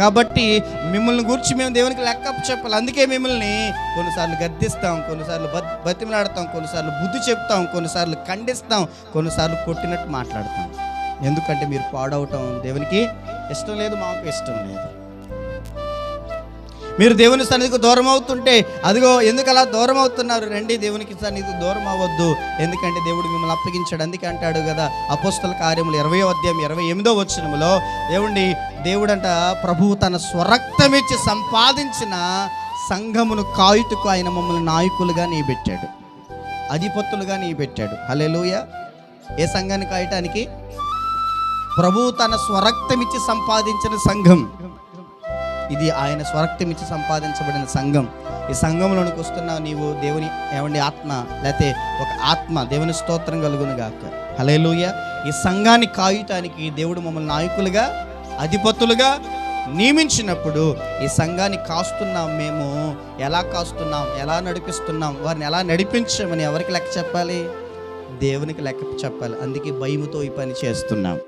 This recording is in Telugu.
కాబట్టి మిమ్మల్ని గురించి మేము దేవునికి లెక్క చెప్పాలి. అందుకే మిమ్మల్ని కొన్నిసార్లు గద్దిస్తాం, కొన్నిసార్లు బతిమలాడతాం, కొన్నిసార్లు బుద్ధి చెప్తాం, కొన్నిసార్లు ఖండిస్తాం, కొన్నిసార్లు కొట్టినట్టు మాట్లాడతాం. ఎందుకంటే మీరు పాడవటం దేవునికి ఇష్టం లేదు, మాకు ఇష్టం లేదు. మీరు దేవుని సన్నిధికి దూరం అవుతుంటే, అదిగో ఎందుకు అలా దూరం అవుతున్నారు, రండి దేవునికి సన్నిధికి దూరం అవ్వద్దు, ఎందుకంటే దేవుడు మిమ్మల్ని అప్పగించాడు. అందుకే అంటాడు కదా అపోస్తల కార్యములు 20వ అధ్యాయం 28వ వచనములో, దేవుడంట ప్రభువు తన స్వరక్తమిచ్చి సంపాదించిన సంఘమును కాయుటకు ఆయన మమ్మల్ని నాయకులుగా నియబెట్టాడు, అధిపతులుగా నియబెట్టాడు. హల్లెలూయా. ఏ సంఘాన్ని కాయటానికి? ప్రభువు తన స్వరక్తమిచ్చి సంపాదించిన సంఘం ఇది. ఆయన స్వరక్తమిచ్చి సంపాదించబడిన సంఘం. ఈ సంఘంలోనికి వస్తున్నావు నీవు, దేవుని ఆత్మ, లేకపోతే ఒక ఆత్మ, దేవుని స్తోత్రం కలుగును గాక. హల్లెలూయా. ఈ సంఘాన్ని కాయటానికి దేవుడు మమ్మల్ని నాయకులుగా, అధిపతులుగా నియమించినప్పుడు ఈ సంఘాన్ని కాస్తున్నాం. మేము ఎలా కాస్తున్నాం, ఎలా నడిపిస్తున్నాం, వారిని ఎలా నడిపించామని ఎవరికి లెక్క చెప్పాలి? దేవునికి లెక్క చెప్పాలి. అందుకే భయముతో ఈ పని చేస్తున్నాం.